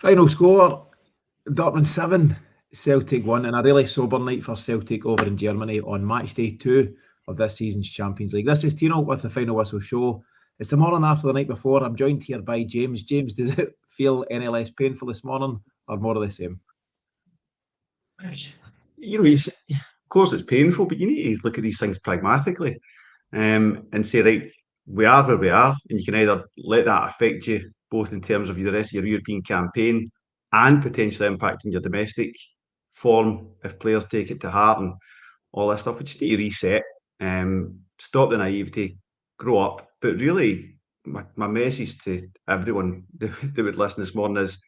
Final score, Dortmund 7, Celtic 1, and a really sober night for Celtic over in Germany on match day 2 of this season's Champions League. This is Tino with the Final Whistle Show. It's the morning after the night before. I'm joined here by James. James, does it feel any less painful this morning or more of the same? Of course it's painful, but you need to look at these things pragmatically and say, right, we are where we are, and you can either let that affect you both in terms of the rest of your European campaign and potentially impacting your domestic form if players take it to heart and all this stuff. We just need to reset, stop the naivety, grow up. But really, my message to everyone that would listen this morning is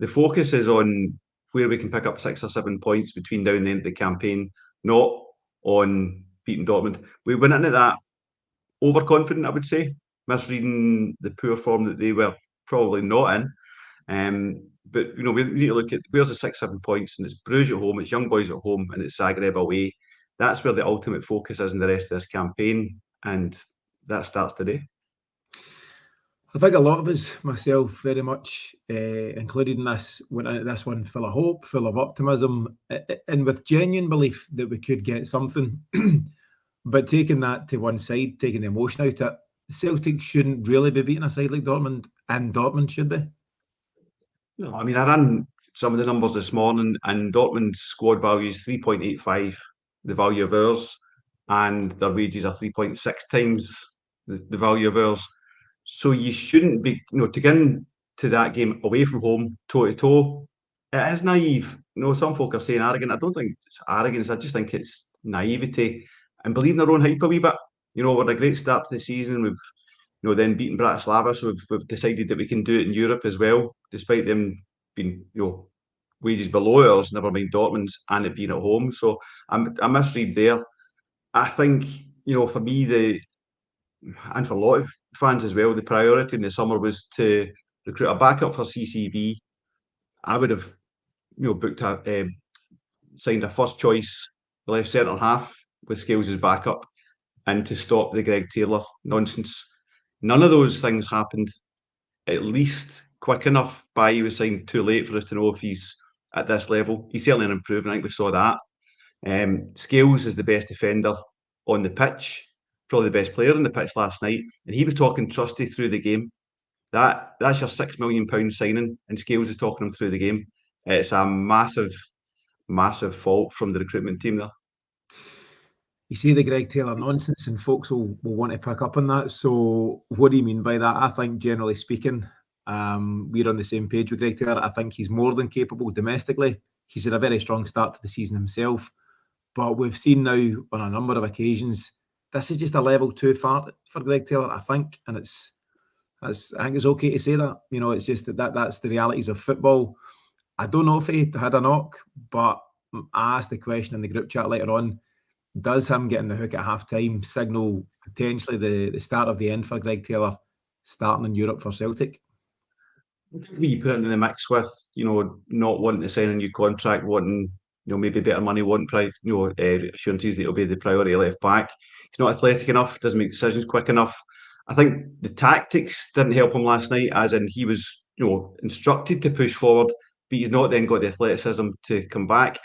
the focus is on where we can pick up 6 or 7 points between now and the end of the campaign, not on beating Dortmund. We went into that overconfident, I would say, misreading the poor form that they were probably not in. But we need to look at where's the 6, 7 points, and it's Bruges at home, it's Young Boys at home, and it's Zagreb away. That's where the ultimate focus is in the rest of this campaign, and that starts today. I think a lot of us, myself very much included in this, went into this one full of hope, full of optimism, and with genuine belief that we could get something. But taking that to one side, taking the emotion out of it, Celtic shouldn't really be beating a side like Dortmund, and Dortmund, should they? No, I mean, I ran some of the numbers this morning, and Dortmund's squad value is 3.85, the value of ours, and their wages are 3.6 times the value of ours. So you shouldn't be, to get into that game away from home, toe to toe. It is naive. Some folk are saying arrogant. I don't think it's arrogance. I just think it's naivety and believing their own hype a wee bit. We're a great start to the season. We've then beaten Bratislava, so we've decided that we can do it in Europe as well, despite them being wages below ours, never mind Dortmund's, and it being at home. So I misread there. I think for me and for a lot of fans as well, the priority in the summer was to recruit a backup for CCV. I would have signed a first choice left centre half with Scales as backup, and to stop the Greg Taylor nonsense. None of those things happened, at least quick enough. He was signed too late for us to know if he's at this level. He's certainly an improvement. I think we saw that. Scales is the best defender on the pitch, probably the best player on the pitch last night, and he was talking Trusty through the game. That's your £6 million signing, and Scales is talking him through the game. It's a massive, massive fault from the recruitment team there. You see the Greg Taylor nonsense, and folks will want to pick up on that. So what do you mean by that? I think, generally speaking, we're on the same page with Greg Taylor. I think he's more than capable domestically. He's had a very strong start to the season himself. But we've seen now on a number of occasions, this is just a level too far for Greg Taylor, I think. And I think it's okay to say that. It's just that's the realities of football. I don't know if he had a knock, but I asked the question in the group chat later on, does him getting the hook at half-time signal potentially the start of the end for Greg Taylor starting in Europe for Celtic? You put it in the mix with, not wanting to sign a new contract, wanting, maybe better money, wanting, assurances that he'll be the priority left back. He's not athletic enough, doesn't make decisions quick enough. I think the tactics didn't help him last night, as in he was, instructed to push forward, but he's not then got the athleticism to come back.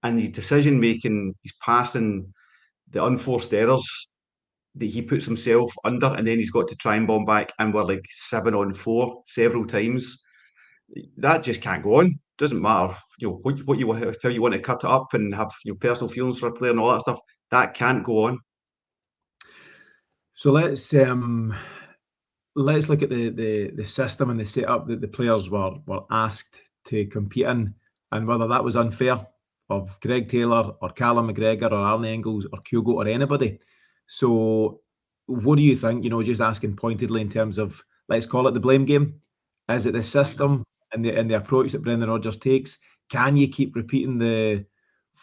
And his decision making, his passing, the unforced errors that he puts himself under, and then he's got to try and bomb back, and we're like 7-on-4 several times. That just can't go on. Doesn't matter, what you want, how you want to cut it up, and have personal feelings for a player and all that stuff. That can't go on. So let's look at the system and the setup that the players were asked to compete in, and whether that was unfair of Greg Taylor or Callum McGregor or Arne Engels or Kyogo or anybody. So what do you think, just asking pointedly in terms of, let's call it the blame game? Is it the system and the approach that Brendan Rodgers takes? Can you keep repeating the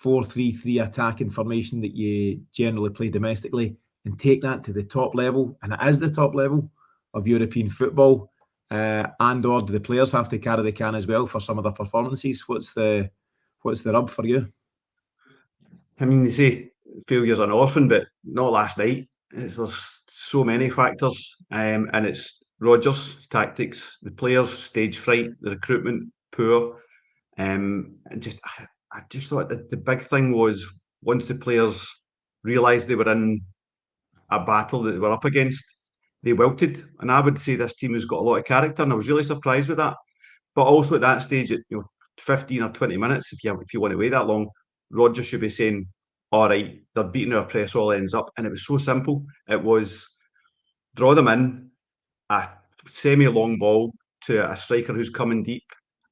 4-3-3 attacking formation that you generally play domestically and take that to the top level? And it is the top level of European football. And or do the players have to carry the can as well for some of their performances? What's the rub for you? I mean, they say failure's an orphan, but not last night. There's so many factors, and it's Rodgers' tactics, the players' stage fright, the recruitment, poor. And I just thought that the big thing was once the players realised they were in a battle that they were up against, they wilted. And I would say this team has got a lot of character, and I was really surprised with that. But also at that stage, at 15 or 20 minutes, if you want to wait that long, Rodgers should be saying, all right, they're beating our press all ends up. And it was so simple. It was draw them in, a semi-long ball to a striker who's coming deep,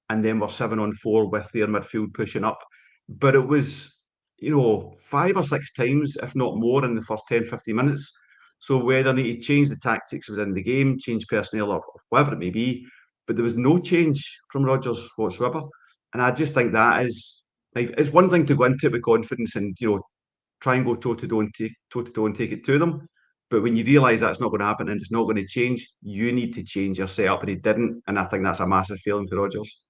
and then we're 7-on-4 with their midfield pushing up. But it was, 5 or 6 times, if not more, in the first 10, 15 minutes. So whether they need to change the tactics within the game, change personnel, or whatever it may be, but there was no change from Rodgers whatsoever. And I just think that is, like, it's one thing to go into it with confidence and, try and go toe-to-toe and take it to them. But when you realise that's not going to happen and it's not going to change, you need to change your setup, and he didn't. And I think that's a massive failing for Rodgers.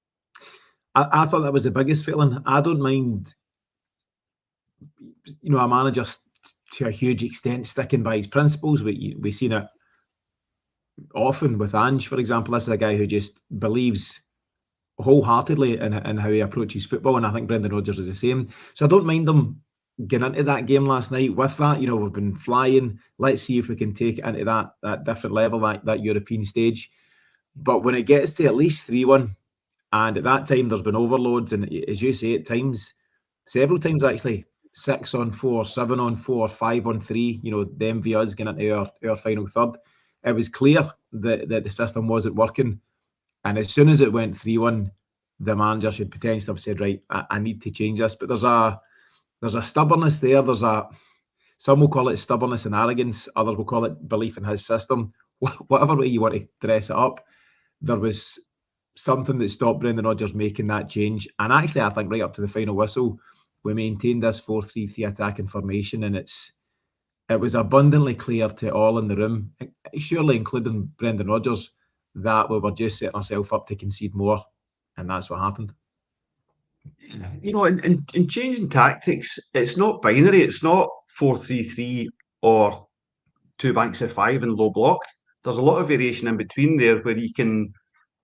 I thought that was the biggest failing. I don't mind, a manager to a huge extent sticking by his principles. We've seen it often with Ange, for example. This is a guy who just believes wholeheartedly in how he approaches football, and I think Brendan Rodgers is the same. So I don't mind them getting into that game last night with that. We've been flying. Let's see if we can take it into that different level, that European stage. But when it gets to at least 3-1, and at that time there's been overloads, and as you say, at times, several times actually, 6-on-4, 7-on-4, 5-on-3, them via us getting into our final third. It was clear that the system wasn't working. And as soon as it went 3-1, the manager should potentially have said, right, I need to change this. But there's a stubbornness there. Some will call it stubbornness and arrogance. Others will call it belief in his system. Whatever way you want to dress it up, there was something that stopped Brendan Rodgers making that change. And actually, I think right up to the final whistle, we maintained this 4-3-3 attacking formation, and it was abundantly clear to all in the room, surely including Brendan Rodgers, that we were just setting ourselves up to concede more, and that's what happened. In changing tactics, it's not binary. It's not 4-3-3 or 2 banks of 5 and low block. There's a lot of variation in between there where you can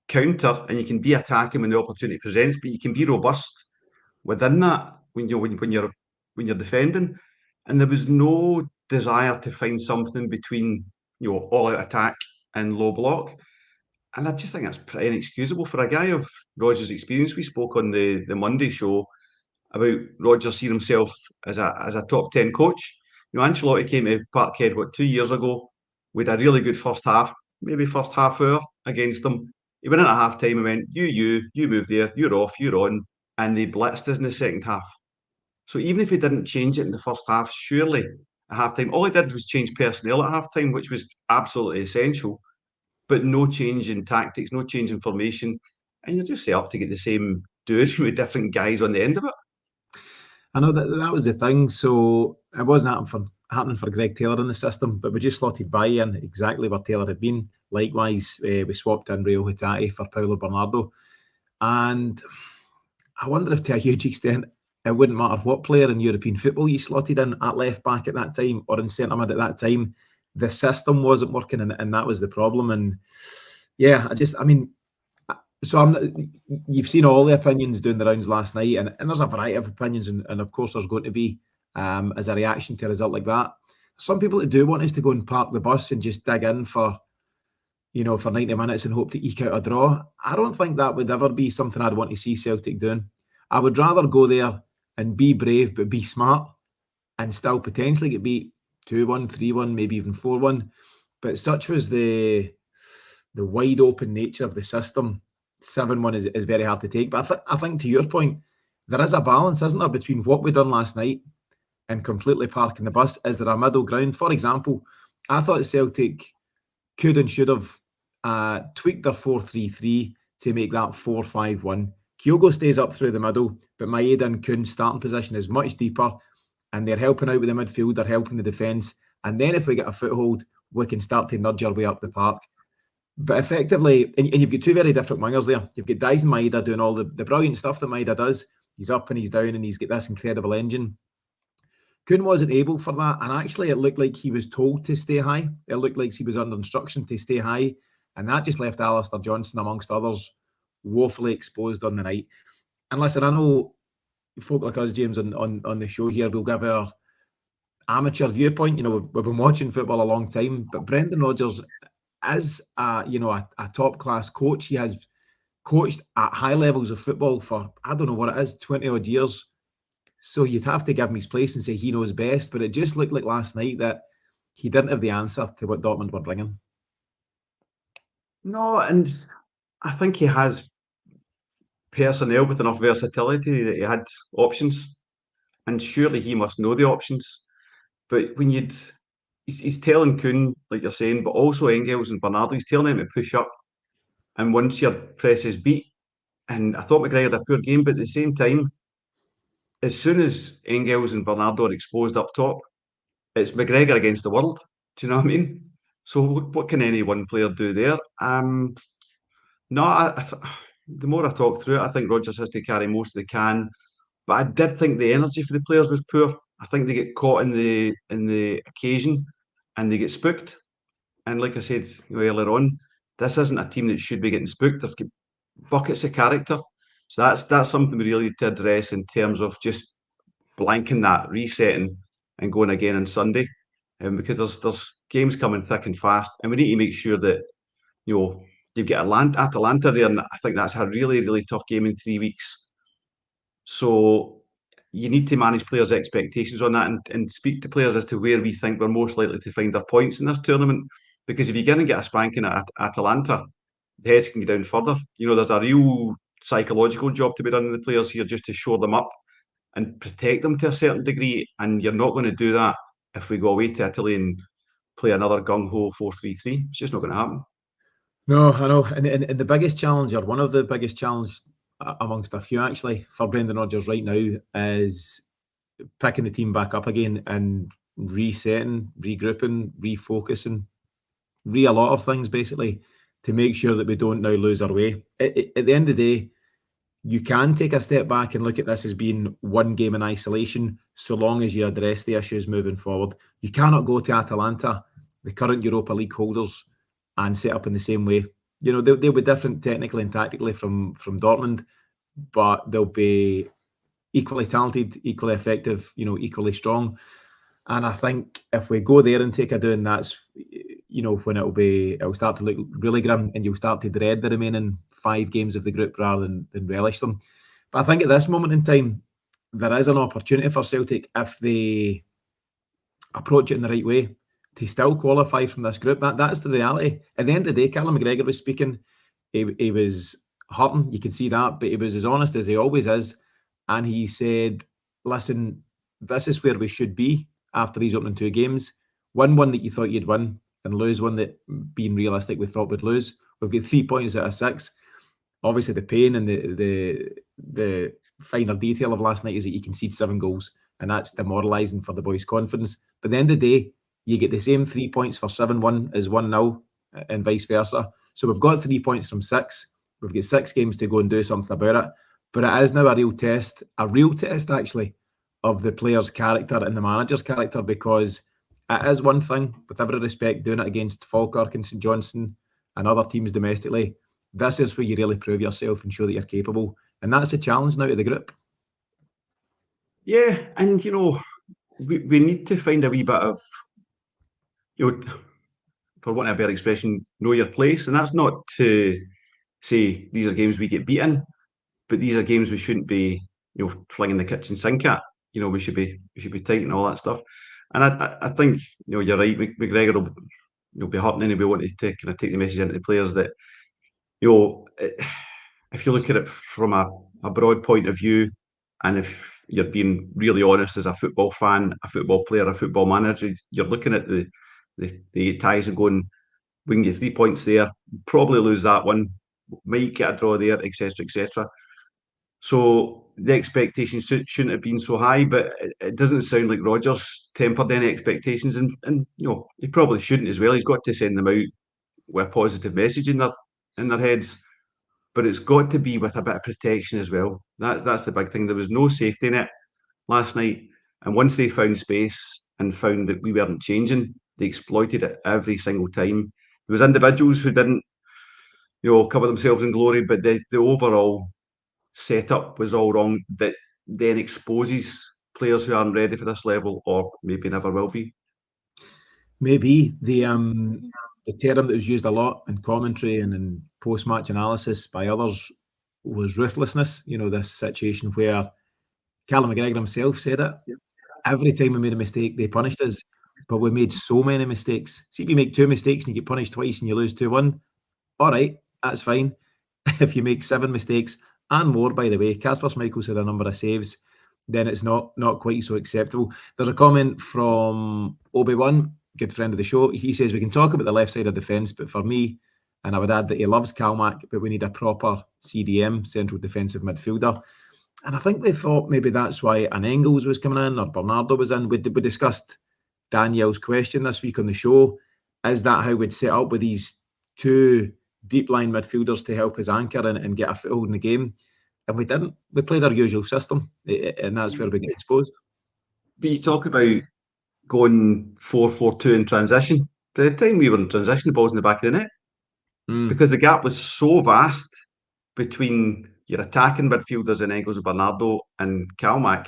counter and you can be attacking when the opportunity presents, but you can be robust within that when you're defending. And there was no desire to find something between all out attack and low block. And I just think that's pretty inexcusable for a guy of Rodgers' experience. We spoke on the Monday show about Rodgers seeing himself as a top 10 coach. Ancelotti came to Parkhead 2 years ago with a really good first half, maybe first half hour against them. He went in at half time and went, you move there, you're off, you're on, and they blitzed us in the second half. So even if he didn't change it in the first half, surely at half time, all he did was change personnel at half time, which was absolutely essential, but no change in tactics, no change in formation, and you're just set up to get the same dude with different guys on the end of it. I know that was the thing. So it wasn't happening for Greg Taylor in the system, but we just slotted by in exactly where Taylor had been. Likewise, we swapped in Rio Hatate for Paulo Bernardo. And I wonder if to a huge extent, it wouldn't matter what player in European football you slotted in at left back at that time or in centre mid at that time, the system wasn't working, and that was the problem. And yeah, you've seen all the opinions doing the rounds last night, and there's a variety of opinions, and of course there's going to be as a reaction to a result like that. Some people that do want us to go and park the bus and just dig in for 90 minutes and hope to eke out a draw. I don't think that would ever be something I'd want to see Celtic doing. I would rather go there and be brave but be smart and still potentially get beat 2-1, 3-1, maybe even 4-1. But such was the wide open nature of the system. 7-1 is very hard to take. But I think to your point, there is a balance, isn't there, between what we done last night and completely parking the bus. Is there a middle ground? For example, I thought Celtic could and should have tweaked their 4-3-3 to make that 4-5-1. Kyogo stays up through the middle, but Maeda and Kuhn's starting position is much deeper, and they're helping out with the midfield, they're helping the defence. And then if we get a foothold, we can start to nudge our way up the park. But effectively, and you've got two very different wingers there. You've got Dyson Maeda doing all the brilliant stuff that Maeda does. He's up and he's down, and he's got this incredible engine. Kuhn wasn't able for that, and actually it looked like he was told to stay high. It looked like he was under instruction to stay high, and that just left Alistair Johnston, amongst others, woefully exposed on the night. And listen, I know folk like us, James, on the show here, will give our amateur viewpoint. We've been watching football a long time, but Brendan Rodgers is a top class coach. He has coached at high levels of football for, I don't know what it is, 20 odd years. So you'd have to give him his place and say he knows best. But it just looked like last night that he didn't have the answer to what Dortmund were bringing. No, and I think he has personnel with enough versatility that he had options. And surely he must know the options. But when he's telling Kuhn, like you're saying, but also Engels and Bernardo, he's telling them to push up. And once your press is beat, and I thought McGregor had a poor game, but at the same time, as soon as Engels and Bernardo are exposed up top, it's McGregor against the world. Do you know what I mean? So what can any one player do there? No, the more I talk through it, I think Rodgers has to carry most of the can. But I did think the energy for the players was poor. I think they get caught in the occasion and they get spooked. And like I said earlier on, this isn't a team that should be getting spooked. They've got buckets of character. So that's something we really need to address in terms of just blanking that, resetting, and going again on Sunday. Because there's games coming thick and fast, and we need to make sure that you've got Atalanta there, and I think that's a really, really tough game in 3 weeks. So you need to manage players' expectations on that and speak to players as to where we think we're most likely to find our points in this tournament. Because if you're going to get a spanking at Atalanta, the heads can go down further. There's a real psychological job to be done with the players here just to shore them up and protect them to a certain degree. And you're not going to do that if we go away to Italy and play another gung-ho 4-3-3. It's just not going to happen. No, I know. And the biggest challenge, or one of the biggest challenges amongst a few actually, for Brendan Rodgers right now is picking the team back up again and resetting, regrouping, refocusing, a lot of things basically to make sure that we don't now lose our way. At the end of the day, you can take a step back and look at this as being one game in isolation, so long as you address the issues moving forward. You cannot go to Atalanta, the current Europa League holders, and set up in the same way. They'll be different technically and tactically from Dortmund, but they'll be equally talented, equally effective, equally strong. And I think if we go there and take a doing, that's when it'll start to look really grim, and you'll start to dread the remaining 5 games of the group rather than relish them. But I think at this moment in time, there is an opportunity for Celtic, if they approach it in the right way, to still qualify from this group. That's the reality. At the end of the day, Callum McGregor was speaking. He was hurting, you can see that, but he was as honest as he always is. And he said, listen, this is where we should be after these opening 2 games. Win one that you thought you'd win, and lose one that, being realistic, we thought we'd lose. We've got 3 points out of 6. Obviously, the pain and the finer detail of last night is that you concede 7 goals, and that's demoralising for the boys' confidence. But at the end of the day, you get the same 3 points for 7-1 as 1-0, and vice versa. So we've got 3 points from 6. We've got 6 games to go and do something about it. But it is now a real test actually, of the player's character and the manager's character, because it is one thing, with every respect, doing it against Falkirk and St Johnstone and other teams domestically. This is where you really prove yourself and show that you're capable. And that's the challenge now to the group. Yeah, and we need to find a wee bit of, for want of a better expression, know your place. And that's not to say these are games we get beaten, but these are games we shouldn't be, flinging the kitchen sink at. We should be tight and all that stuff. And I think you're right. McGregor will be hurting, and we want to kind of take the message into the players that if you look at it from a broad point of view, and if you're being really honest as a football fan, a football player, a football manager, you're looking at the 8 ties and going, we can get 3 points there, probably lose that one, might get a draw there, etc., etc. So the expectations shouldn't have been so high, but it doesn't sound like Rodgers tempered any expectations, and he probably shouldn't as well. He's got to send them out with a positive message in their heads, but it's got to be with a bit of protection as well. That's the big thing. There was no safety net last night, and once they found space and found that we weren't changing, they exploited it every single time. There was individuals who didn't cover themselves in glory, but the overall setup was all wrong. That then exposes players who aren't ready for this level, or maybe never will be. Maybe the term that was used a lot in commentary and in post-match analysis by others was ruthlessness. This situation where Callum McGregor himself said it. Yep. Every time we made a mistake, they punished us, but we made so many mistakes. See, if you make 2 mistakes and you get punished twice and you lose 2-1, all right, that's fine. If you make 7 mistakes and more, by the way, Kasper Schmeichel's had a number of saves, then it's not quite so acceptable. There's a comment from Obi-Wan, good friend of the show. He says, we can talk about the left side of defence, but for me, and I would add that he loves Kalmak, but we need a proper CDM, central defensive midfielder. And I think they thought maybe that's why an Engels was coming in or Bernardo was in. We discussed Daniel's question this week on the show. Is that how we'd set up with these 2 deep line midfielders to help us anchor and get a foothold in the game? And we didn't. We played our usual system, and that's where we get exposed. But you talk about going 4-4-2 in transition. By the time we were in transition, the ball's in the back of the net. Because the gap was so vast between your attacking midfielders in Engels and Bernardo and Kalmak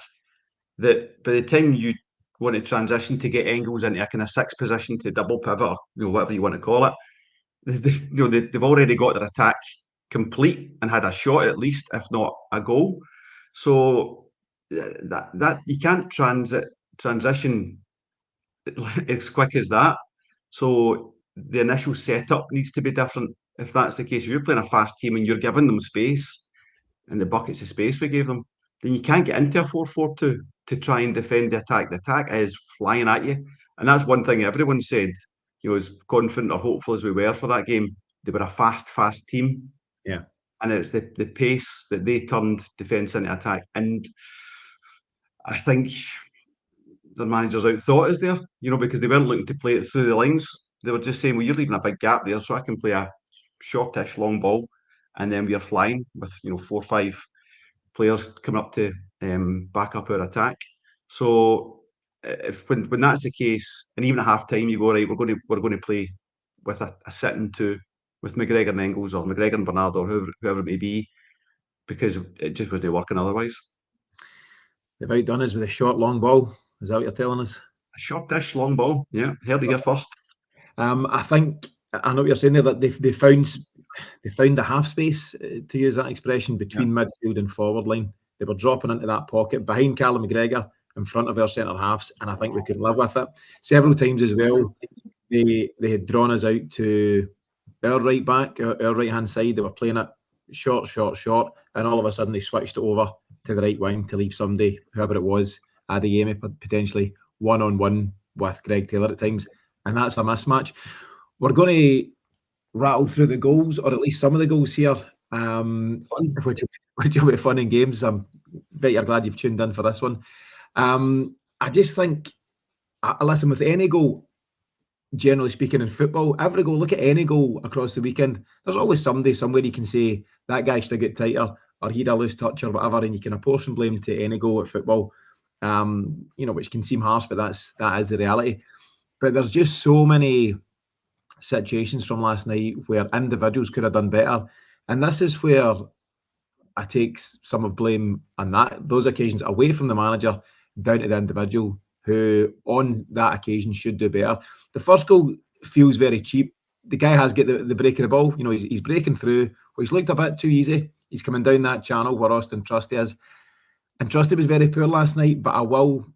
that by the time you want to transition to get Engels into a kind of 6 position to double pivot, or whatever you want to call it, they've already got their attack complete and had a shot at least, if not a goal. So that you can't transition as quick as that. So the initial setup needs to be different. If that's the case, if you're playing a fast team and you're giving them space, and the buckets of space we gave them, then you can't get into a 4-4-2 to try and defend the attack. The attack is flying at you. And that's one thing everyone said, as confident or hopeful as we were for that game, they were a fast team. Yeah. And it's the pace that they turned defence into attack. And I think their managers outthought us there, because they weren't looking to play it through the lines. They were just saying, well, you're leaving a big gap there, so I can play a shortish long ball. And then we are flying with 4 or 5 players coming up to back up our attack. So when that's the case, and even at half time, you go, right, we're going to play with a sitting 2 with McGregor and Engels, or McGregor and Bernardo, or whoever it may be, because it just wasn't working otherwise. They've outdone us with a short long ball. Is that what you're telling us? A shortish long ball, yeah. Heard it here first. I think I know what you're saying there, that they found a half space, to use that expression, between midfield and forward line. They were dropping into that pocket behind Callum McGregor in front of our centre halves, and I think we could live with it. Several times as well, they had drawn us out to our right back, our right hand side. They were playing it short, and all of a sudden they switched it over to the right wing to leave somebody, whoever it was, Adeyemi, potentially one-on-one with Greg Taylor at times, and that's a mismatch. We're going to rattle through the goals, or at least some of the goals here, which will be fun in games. I bet you're glad you've tuned in for this one. I just think, listen, with any goal, generally speaking in football, every goal, look at any goal across the weekend, there's always somebody somewhere you can say that guy should have got tighter, or he'd a loose touch or whatever, and you can apportion blame to any goal at football, which can seem harsh, but that is the reality. But there's just so many situations from last night where individuals could have done better, and this is where I take some of blame on those occasions away from the manager down to the individual who on that occasion should do better. The first goal feels very cheap. The guy has got the break of the ball, he's breaking through. Well, he's looked a bit too easy. He's coming down that channel where Austin Trusty is, and Trusty was very poor last night, but I will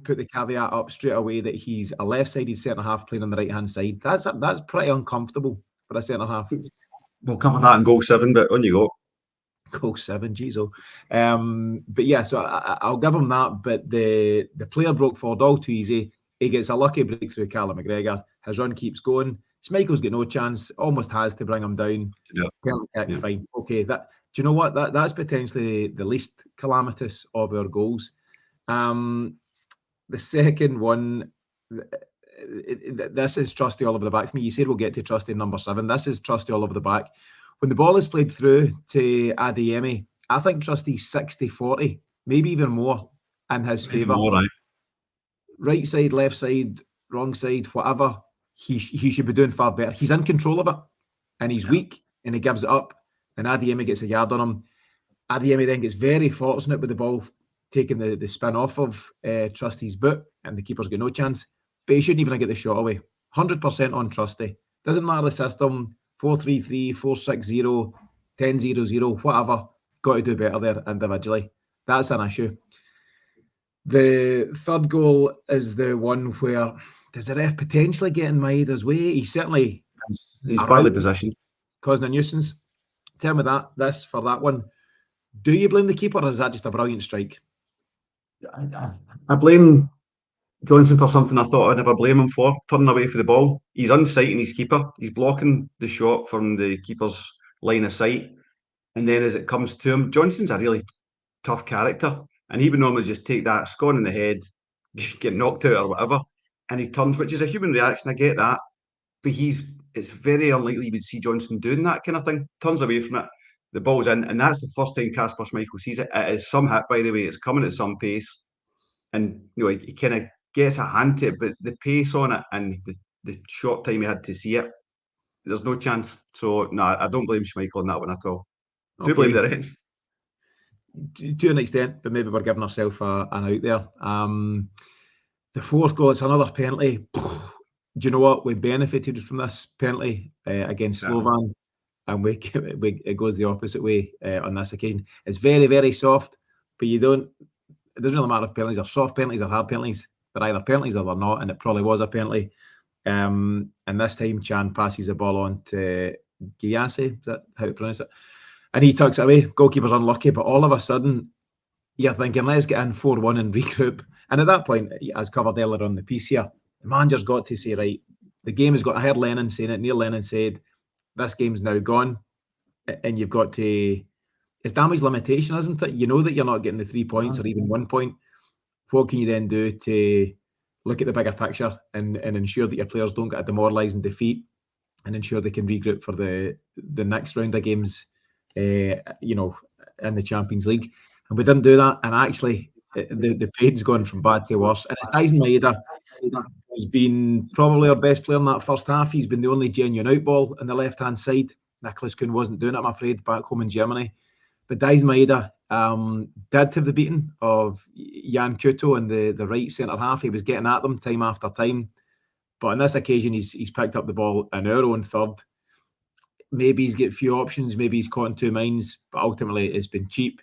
put the caveat up straight away that he's a left-sided centre-half playing on the right-hand side. That's pretty uncomfortable for a centre-half. We'll come on that in goal 7, but on you go. Goal 7, geez. But yeah, so I'll give him that, but the player broke forward all too easy. He gets a lucky breakthrough, Callum McGregor. His run keeps going. Schmeichel's got no chance, almost has to bring him down. Yeah. Fine. Okay, do you know what? That's potentially the least calamitous of our goals. The second one, this is Trusty all over the back for me. You said we'll get to Trusty number 7. This is Trusty all over the back. When the ball is played through to Adeyemi, I think Trusty's 60-40, maybe even more in his favour. Right side, left side, wrong side, whatever, he should be doing far better. He's in control of it, and he's weak, and he gives it up, and Adeyemi gets a yard on him. Adeyemi then gets very fortunate with the ball taking the spin off of Trusty's boot, and the keeper's got no chance. But he shouldn't even have got the shot away. 100% on Trusty. Doesn't matter the system, 4-3-3, 4-6-0, 10-0-0, whatever. Got to do better there individually. That's an issue. The third goal is the one where, does the ref potentially get in Maeda's way? He's certainly... He's badly positioned. Causing a nuisance. Tell me for that one. Do you blame the keeper, or is that just a brilliant strike? I blame Johnson for something I thought I'd never blame him for, turning away for the ball. He's unsighting his keeper. He's blocking the shot from the keeper's line of sight. And then as it comes to him, Johnson's a really tough character. And he would normally just take that, scone in the head, get knocked out or whatever. And he turns, which is a human reaction. I get that. But it's very unlikely you would see Johnson doing that kind of thing. Turns away from it. The ball's in. And that's the first time Kasper Schmeichel sees it. It is some hit, by the way. It's coming at some pace. And he kind of gets a hand to it. But the pace on it and the short time he had to see it, there's no chance. So, no, I don't blame Schmeichel on that one at all. Okay. Do blame the ref. To an extent, but maybe we're giving ourselves an out there. The fourth goal, it's another penalty. Do you know what? We benefited from this penalty against Slovan, and it goes the opposite way on this occasion. It's very, very soft, but it doesn't really matter if penalties are soft penalties or hard penalties. They're either penalties or they're not, and it probably was a penalty. And this time, Chan passes the ball on to Gyasi. Is that how to pronounce it? And he tucks it away. Goalkeeper's unlucky, but all of a sudden, you're thinking, let's get in 4-1 and regroup. And at that point, as covered earlier on the piece here, the manager's got to say, right, the game has got... I heard Lennon saying it. Neil Lennon said, this game's now gone, and you've got to... It's damage limitation, isn't it? You know that you're not getting the 3 points or even 1 point. What can you then do to look at the bigger picture and ensure that your players don't get a demoralising defeat and ensure they can regroup for the next round of games, in the Champions League? And we didn't do that, and actually the pain's gone from bad to worse. And it's Dyson Maeda who's been probably our best player in that first half. He's been the only genuine outball on the left-hand side. Nicholas Kuhn wasn't doing it, I'm afraid, back home in Germany. But Dyson Maeda did have the beating of Jan Kuto in the right centre-half. He was getting at them time after time. But on this occasion, he's picked up the ball in our own third. Maybe he's got a few options. Maybe he's caught in two minds. But ultimately, it's been cheap.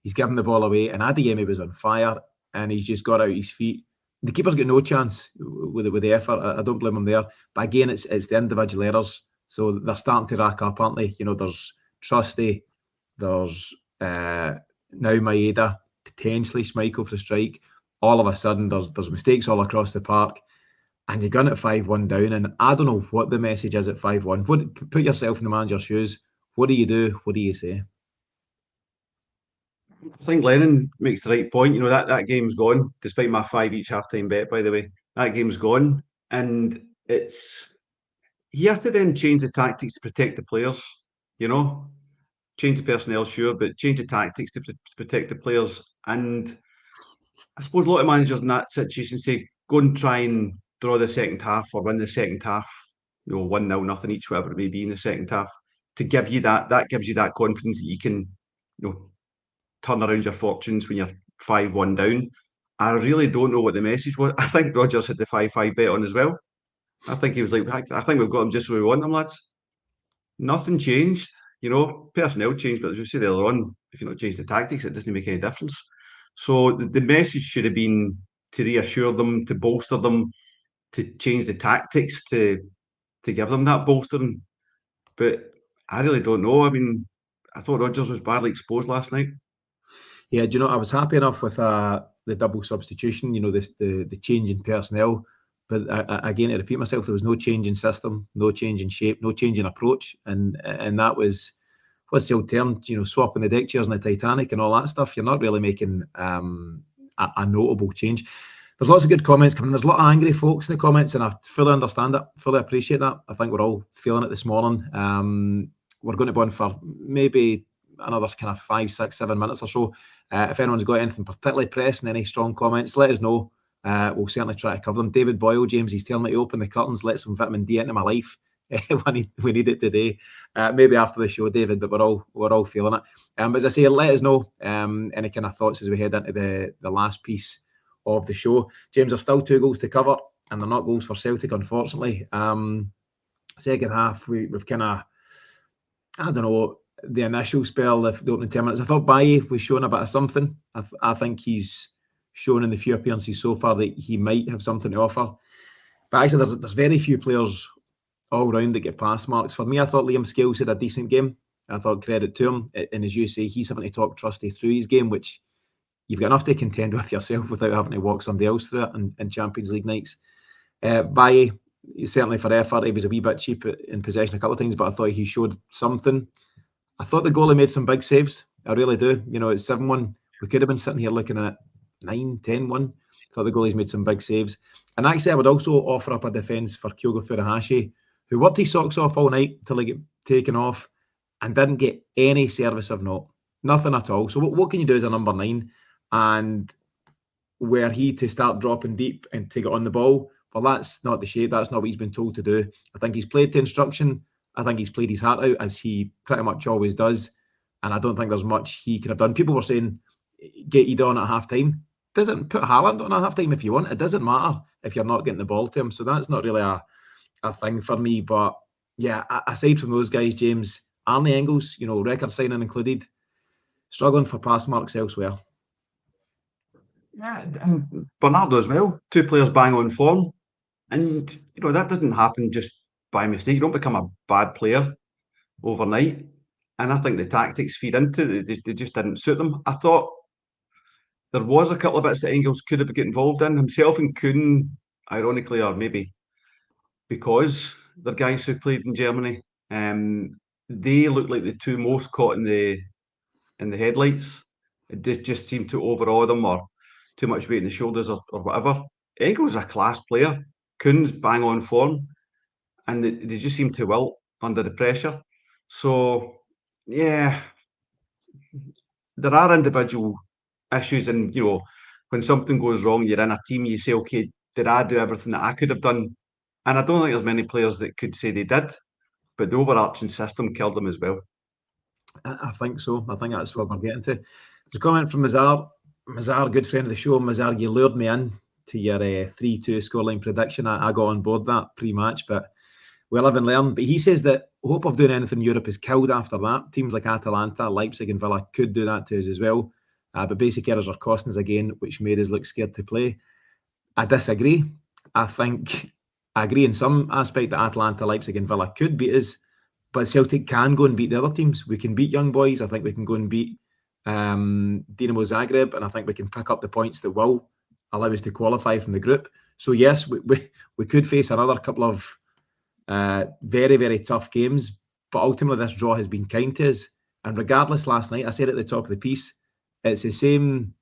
He's given the ball away. And Adeyemi was on fire. And he's just got out his feet. The keeper's got no chance with the effort. I don't blame him there. But again, it's the individual errors. So they're starting to rack up, aren't they? There's Trusty. There's now Maeda. Potentially Schmeichel for the strike. All of a sudden, there's mistakes all across the park. And you're going at 5-1 down, and I don't know what the message is at 5-1. Put yourself in the manager's shoes. What do you do? What do you say? I think Lennon makes the right point. That game's gone, despite my 5 each half-time bet, by the way. That game's gone, and he has to then change the tactics to protect the players, Change the personnel, sure, but change the tactics to protect the players. And I suppose a lot of managers in that situation say, go and try and draw the second half or win the second half, 1-0, nothing each, whatever it may be in the second half, to give you that gives you that confidence that you can, turn around your fortunes when you're 5-1 down. I really don't know what the message was. I think Rodgers had the 5-5 bet on as well. I think he was like, I think we've got them just where we want them, lads. Nothing changed, personnel changed, but as we said earlier on, if you don't change the tactics, it doesn't make any difference. So the message should have been to reassure them, to bolster them, to change the tactics to give them that bolstering. But I really don't know. I mean, I thought Rodgers was badly exposed last night. Yeah, do you know, I was happy enough with the double substitution, the change in personnel. But again, to repeat myself, there was no change in system, no change in shape, no change in approach. And that was, what's the old term, swapping the deck chairs in the Titanic and all that stuff. You're not really making a notable change. There's lots of good comments coming in. There's a lot of angry folks in the comments, and I fully understand it, fully appreciate that. I think we're all feeling it this morning. We're going to go on for maybe another kind of 5, 6, 7 minutes or so. If anyone's got anything particularly pressing, any strong comments, let us know. We'll certainly try to cover them. David Boyle, James, he's telling me to open the curtains, let some vitamin D into my life. we need it today. Maybe after the show, David, but we're all feeling it. As I say, let us know any kind of thoughts as we head into the last piece of the show. James, there's still 2 goals to cover, and they're not goals for Celtic, unfortunately. Second half, we've kind of, I don't know, the initial spell, the opening 10 minutes, I thought Baye was showing a bit of something. I think he's shown in the few appearances so far that he might have something to offer. But actually, there's very few players all round that get pass marks. For me, I thought Liam Scales had a decent game. I thought credit to him. And as you say, he's having to talk Trusty through his game, which you've got enough to contend with yourself without having to walk somebody else through it in Champions League nights. Baye, certainly for effort, he was a wee bit cheap in possession a couple of times, but I thought he showed something. I thought the goalie made some big saves. I really do. You know, it's 7-1. We could have been sitting here looking at 9-10-1. I thought the goalie's made some big saves. And actually, I would also offer up a defence for Kyogo Furuhashi, who worked his socks off all night till he got taken off and didn't get any service of note. Nothing at all. So what can you do as a number 9? And were he to start dropping deep and to get on the ball, well, that's not the shape. That's not what he's been told to do. I think he's played to instruction. I think he's played his heart out, as he pretty much always does. And I don't think there's much he could have done. People were saying, get you on at half-time. Doesn't put Haaland on at half-time if you want. It doesn't matter if you're not getting the ball to him. So that's not really a thing for me. But yeah, aside from those guys, James, Arne Engels, you know, record signing included, struggling for pass marks elsewhere. Yeah, and Bernardo as well. 2 players bang on form. And, you know, that doesn't happen just by mistake. You don't become a bad player overnight. And I think the tactics feed into it. They just didn't suit them. I thought there was a couple of bits that Engels could have got involved in. Himself and Kuhn, ironically, or maybe because they're guys who played in Germany, they look like the 2 most caught in the headlights. It just seemed to overawe them, or too much weight in the shoulders, or whatever. Engels is a class player. Kuhn's bang on form, and they just seem to wilt under the pressure. So, yeah, there are individual issues, and you know, when something goes wrong, you're in a team, you say, okay, did I do everything that I could have done? And I don't think there's many players that could say they did, but the overarching system killed them as well. I think so. I think that's what we're getting to. There's a comment from Mazar. Mazar, good friend of the show. Mazar, you lured me in to your 3-2 scoreline prediction. I got on board that pre-match, but we live and learn. But he says that hope of doing anything in Europe is killed after that. Teams like Atalanta, Leipzig and Villa could do that to us as well. But basic errors are costing us again, which made us look scared to play. I disagree. I agree in some aspect that Atalanta, Leipzig and Villa could beat us, but Celtic can go and beat the other teams. We can beat Young Boys. I think we can go and beat Dinamo Zagreb, and I think we can pick up the points that will allow us to qualify from the group. So yes, we could face another couple of very, very tough games, but ultimately this draw has been kind to us. And regardless, last night, I said at the top of the piece, it's the same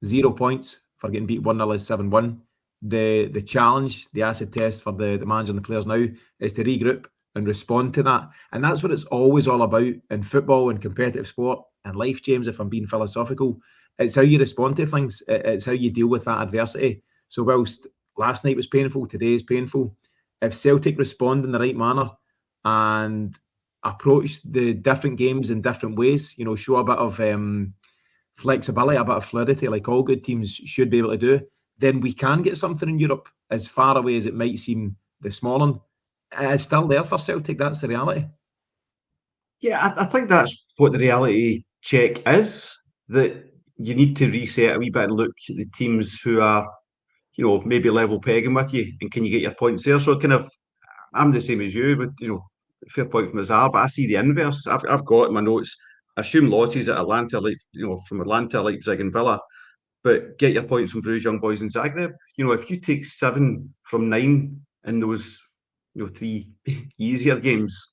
0 points for getting beat 1-0 as 7-1. The challenge, the acid test for the manager and the players now is to regroup and respond to that. And that's what it's always all about in football and competitive sport and life, James, if I'm being philosophical. It's how you respond to things. It's how you deal with that adversity. So whilst last night was painful, today is painful. If Celtic respond in the right manner and approach the different games in different ways, you know, show a bit of flexibility, a bit of fluidity, like all good teams should be able to do, then we can get something in Europe. As far away as it might seem this morning, it's still there for Celtic. That's the reality. Yeah, I think that's what the reality check is, that you need to reset a wee bit and look at the teams who are, you know, maybe level pegging with you, and can you get your points there? So kind of, I'm the same as you, but, you know, fair point from Azar, but I see the inverse. I've got in my notes, assume losses at Atlanta, like, you know, from Atlanta, Leipzig and Villa, but get your points from Bruges, Young Boys and Zagreb. You know, if you take 7 from 9 in those, you know, 3 easier games,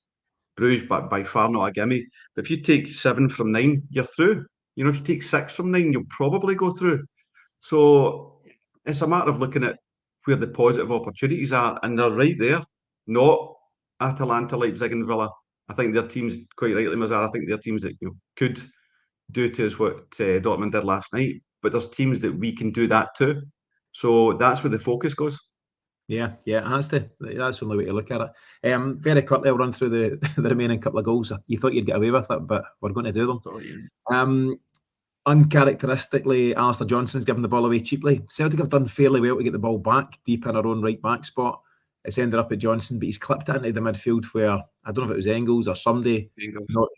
Bruges by far not a gimme. But if you take 7 from 9, you're through. You know, if you take 6 from 9, you'll probably go through. So it's a matter of looking at where the positive opportunities are, and they're right there. Not Atalanta, Leipzig and Villa. I think their teams, quite rightly, Mazar, I think they're teams that, you know, could do to us what Dortmund did last night. But there's teams that we can do that too. So that's where the focus goes. Yeah, that's the only way to look at it. Very quickly, I'll run through the remaining couple of goals. You thought you'd get away with it, but we're going to do them. So, yeah. Uncharacteristically, Alistair Johnston's given the ball away cheaply. Celtic have done fairly well to get the ball back deep in our own right back spot. It's ended up at Johnston, but he's clipped it into the midfield where I don't know if it was Engels or somebody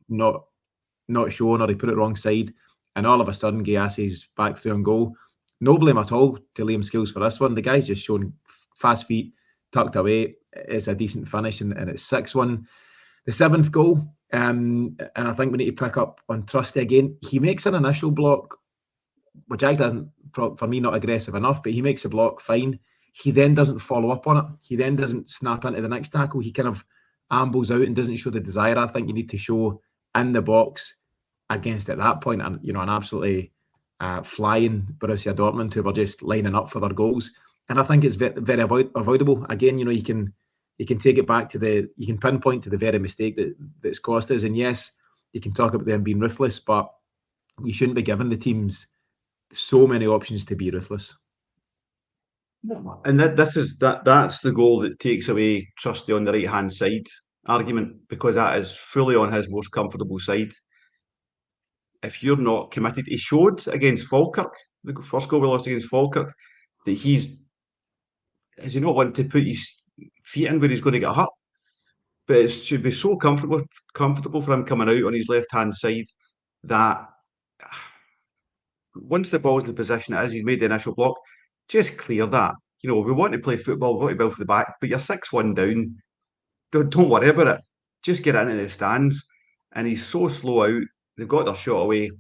not shown, or he put it wrong side, and all of a sudden Giassi's back through on goal. No blame at all to Liam Skills for this one. The guy's just shown fast feet, tucked away. It's a decent finish, and it's 6-1. The 7th goal, and I think we need to pick up on Trusty again. He makes an initial block, which actually isn't, for me, not aggressive enough, but he makes a block fine. He then doesn't follow up on it. He then doesn't snap into the next tackle. He kind of ambles out and doesn't show the desire I think you need to show in the box against, at that point, and an absolutely flying Borussia Dortmund who were just lining up for their goals. And I think it's very, very avoidable. Again, you can take it back to you can pinpoint to the very mistake that's cost us. And yes, you can talk about them being ruthless, but you shouldn't be giving the teams so many options to be ruthless. And that's the goal that takes away Trusty on the right hand side argument, because that is fully on his most comfortable side. If you're not committed, he showed against Falkirk, the first goal we lost against Falkirk, that is he not wanting to put his feet in where he's going to get hurt? But it should be so comfortable for him coming out on his left hand side that once the ball's in the position it is, he's made the initial block, just clear that. We want to play football, we want to build for the back, but you're 6-1 down. Don't worry about it. Just get into the stands. And he's so slow out. They've got their shot away,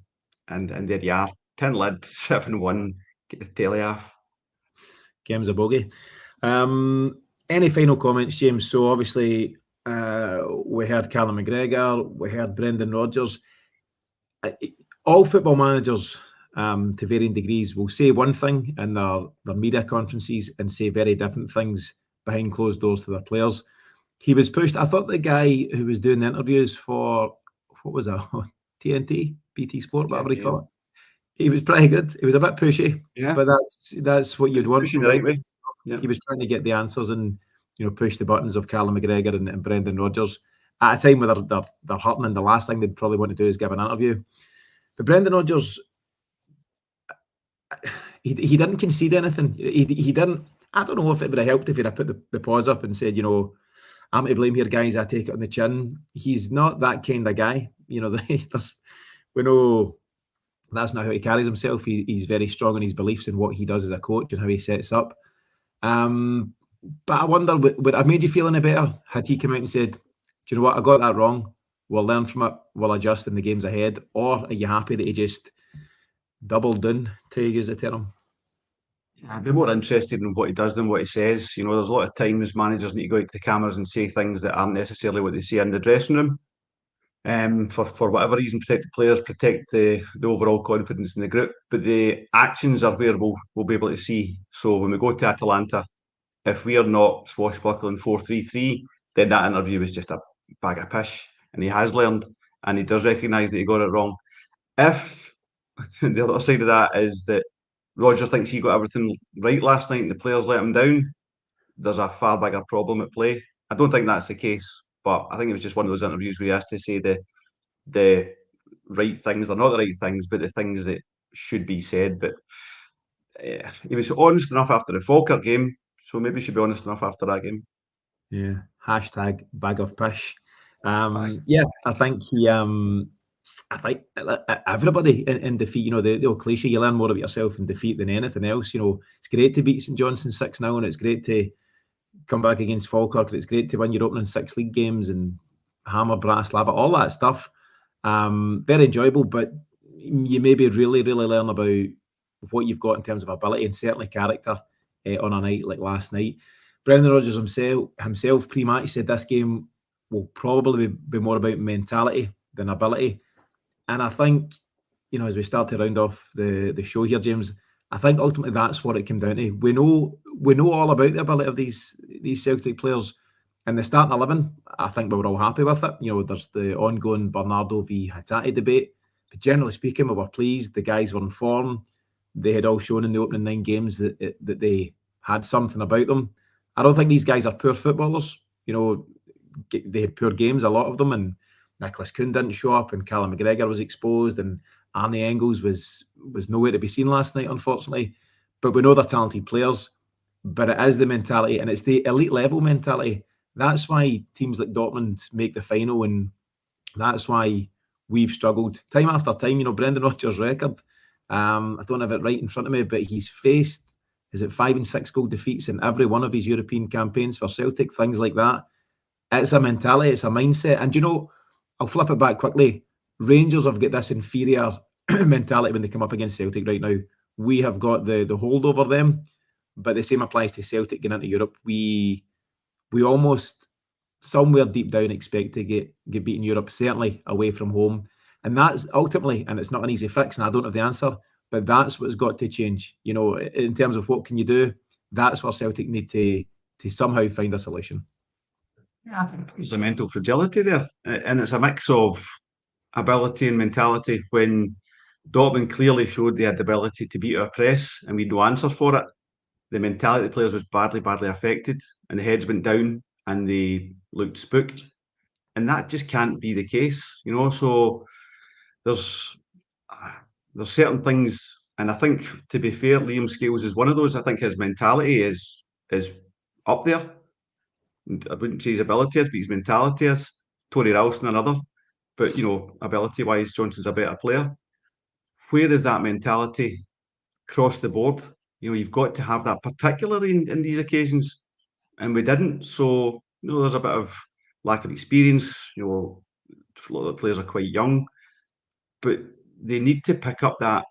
and there you are. 10 lid, 7-1. Get the telly off. Game's a bogey. Any final comments, James? So obviously, we heard Callum McGregor, we heard Brendan Rodgers. All football managers, to varying degrees, will say one thing in their media conferences and say very different things behind closed doors to their players. He was pushed. I thought the guy who was doing the interviews for, what was that, TNT, BT Sport, whatever he called it, he was pretty good. He was a bit pushy, but that's what you'd want. Pushing the right way. He was trying to get the answers and push the buttons of Callum McGregor and Brendan Rodgers at a time where they're hurting, and the last thing they'd probably want to do is give an interview. But Brendan Rodgers, he didn't concede anything. He didn't. I don't know if it would have helped if he'd have put the pause up and said, I'm to blame here, guys. I take it on the chin. He's not that kind of guy. We know that's not how he carries himself. He's very strong in his beliefs and what he does as a coach and how he sets up. But I wonder, would it have made you feel any better had he come out and said, do you know what, I got that wrong. We'll learn from it. We'll adjust in the games ahead. Or are you happy that he just doubled down, to use the term? I'd be more interested in what he does than what he says. There's a lot of times managers need to go out to the cameras and say things that aren't necessarily what they say in the dressing room. For whatever reason, protect the players, protect the overall confidence in the group. But the actions are where we'll be able to see. So when we go to Atalanta, if we are not swashbuckling 4-3-3, then that interview was just a bag of pish. And he has learned, and he does recognise that he got it wrong. If the other side of that is that Rodgers thinks he got everything right last night and the players let him down, there's a far bigger problem at play. I don't think that's the case, but I think it was just one of those interviews where he has to say the right things. They're not the right things, but the things that should be said. But he was honest enough after the Falkirk game, so maybe he should be honest enough after that game. Yeah. Hashtag bag of pish. Yeah, I think he. I think everybody in defeat, the old cliche, you learn more about yourself in defeat than anything else. It's great to beat St Johnstone 6-0, and it's great to come back against Falkirk, and it's great to win your opening 6 league games and hammer Bratislava, all that stuff. Very enjoyable, but you maybe really, really learn about what you've got in terms of ability and certainly character on a night like last night. Brendan Rodgers himself pre-match said this game will probably be more about mentality than ability. And I think, as we start to round off the show here, James, I think ultimately that's what it came down to. We know all about the ability of these Celtic players. And the starting 11, I think we were all happy with it. There's the ongoing Bernardo v Hatate debate. But generally speaking, we were pleased. The guys were in form. They had all shown in the opening 9 games that they had something about them. I don't think these guys are poor footballers. They had poor games, a lot of them, and Nicholas Kuhn didn't show up, and Callum McGregor was exposed, and Arne Engels was nowhere to be seen last night, unfortunately. But we know they're talented players. But it is the mentality, and it's the elite level mentality. That's why teams like Dortmund make the final, and that's why we've struggled time after time. Brendan Rodgers' record, I don't have it right in front of me, but he's faced, is it 5 and 6 goal defeats in every one of his European campaigns for Celtic, things like that. It's a mentality, it's a mindset. And I'll flip it back quickly. Rangers have got this inferior mentality when they come up against Celtic right now. We have got the hold over them, but the same applies to Celtic getting into Europe. We almost somewhere deep down expect to get beat in Europe, certainly away from home. And that's ultimately, and it's not an easy fix, and I don't have the answer, but that's what's got to change. In terms of what can you do, that's where Celtic need to somehow find a solution. Yeah, I think there's a mental fragility there. And it's a mix of ability and mentality. When Dortmund clearly showed they had the ability to beat our press and we had no answer for it, the mentality of the players was badly affected, and the heads went down and they looked spooked. And that just can't be the case, So there's certain things, and I think, to be fair, Liam Scales is one of those. I think his mentality is up there. I wouldn't say his ability is, but his mentality is. Tony Ralston another, but ability-wise, Johnson's a better player. Where is that mentality across the board? You've got to have that, particularly in these occasions, and we didn't. So there's a bit of lack of experience. A lot of the players are quite young, but they need to pick up that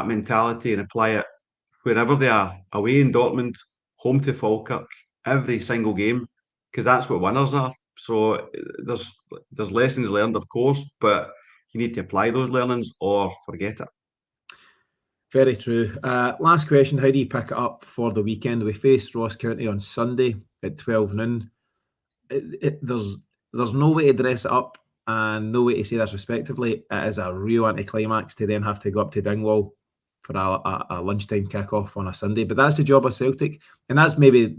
mentality and apply it wherever they are, away in Dortmund, home to Falkirk, every single game, because that's what winners are. So there's lessons learned, of course, but you need to apply those learnings or forget it. Very true. Last question, how do you pick it up for the weekend? We face Ross County on Sunday at 12 noon. There's no way to dress it up and no way to say this respectively. It is a real anticlimax to then have to go up to Dingwall for a lunchtime kickoff on a Sunday. But that's the job of Celtic, and that's maybe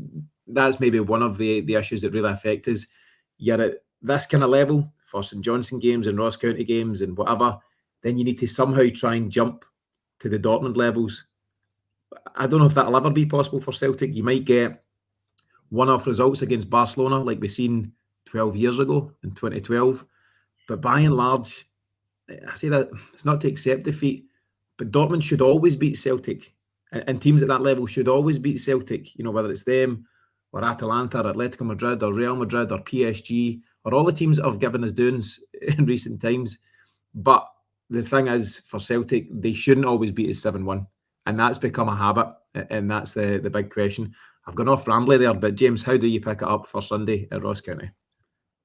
one of the issues that really affect us. You're at this kind of level for St Johnstone games and Ross County games and whatever, then you need to somehow try and jump to the Dortmund levels. I don't know if that'll ever be possible for Celtic. You might get one-off results against Barcelona like we seen 12 years ago in 2012. But by and large, I say that it's not to accept defeat, but Dortmund should always beat Celtic. And teams at that level should always beat Celtic, whether it's them or Atalanta or Atletico Madrid or Real Madrid or PSG or all the teams that have given us doings in recent times. But the thing is, for Celtic, they shouldn't always beat us 7-1. And that's become a habit. And that's the big question. I've gone off rambly there, but James, how do you pick it up for Sunday at Ross County?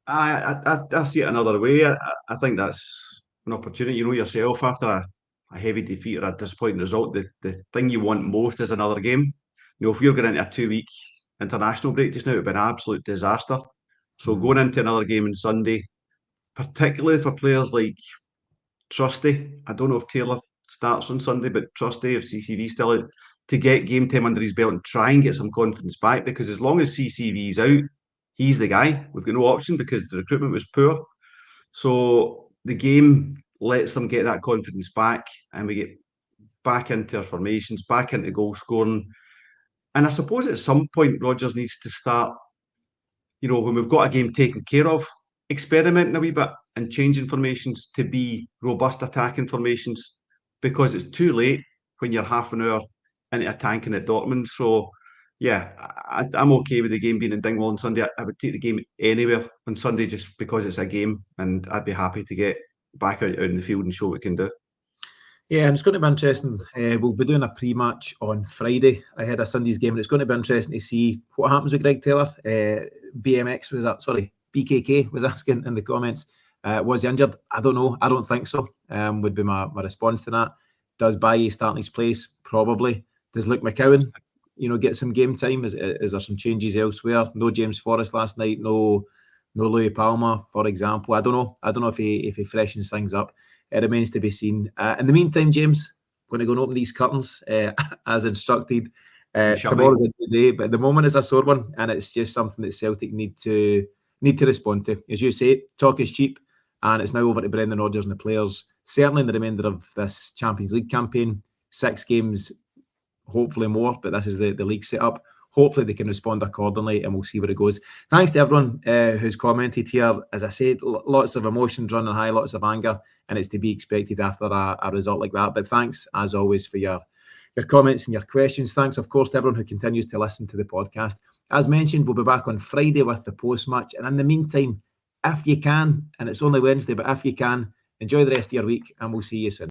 I see it another way. I think that's an opportunity. Yourself, after a heavy defeat or a disappointing result, the thing you want most is another game. If you're going into a 2-week international break just now, it would be an absolute disaster. So going into another game on Sunday, particularly for players like Trusty, I don't know if Taylor starts on Sunday, but Trusty, if CCV's still out, to get game time under his belt and try and get some confidence back, because as long as CCV's out, he's the guy. We've got no option because the recruitment was poor. So the game lets them get that confidence back, and we get back into our formations, back into goal scoring. And I suppose at some point Rodgers needs to start, when we've got a game taken care of, experimenting a wee bit and changing formations to be robust attacking formations, because it's too late when you're half an hour into attacking at Dortmund. So yeah, I'm okay with the game being in Dingwall on Sunday. I would take the game anywhere on Sunday just because it's a game, and I'd be happy to get back out in the field and show what we can do. Yeah, and it's going to be interesting. We'll be doing a pre-match on Friday ahead of Sunday's game, and it's going to be interesting to see what happens with Greg Taylor. BKK was asking in the comments, was he injured? I don't know. I don't think so, would be my response to that. Does Bailly start in his place? Probably. Does Luke McCowan, get some game time? Is there some changes elsewhere? No James Forrest last night. No Louis Palmer, for example. I don't know if he freshens things up. It remains to be seen. In the meantime, James, I'm going to go and open these curtains as instructed. Tomorrow's a good day, but at the moment it's a sore one, and it's just something that Celtic need to respond to. As you say, talk is cheap, and it's now over to Brendan Rodgers and the players, certainly in the remainder of this Champions League campaign. 6 games, hopefully more, but this is the league setup. Hopefully they can respond accordingly, and we'll see where it goes. Thanks to everyone who's commented here. As I said, lots of emotions running high, lots of anger, and it's to be expected after a result like that. But thanks, as always, for your comments and your questions. Thanks, of course, to everyone who continues to listen to the podcast. As mentioned, we'll be back on Friday with the post-match. And in the meantime, if you can, and it's only Wednesday, but if you can, enjoy the rest of your week, and we'll see you soon.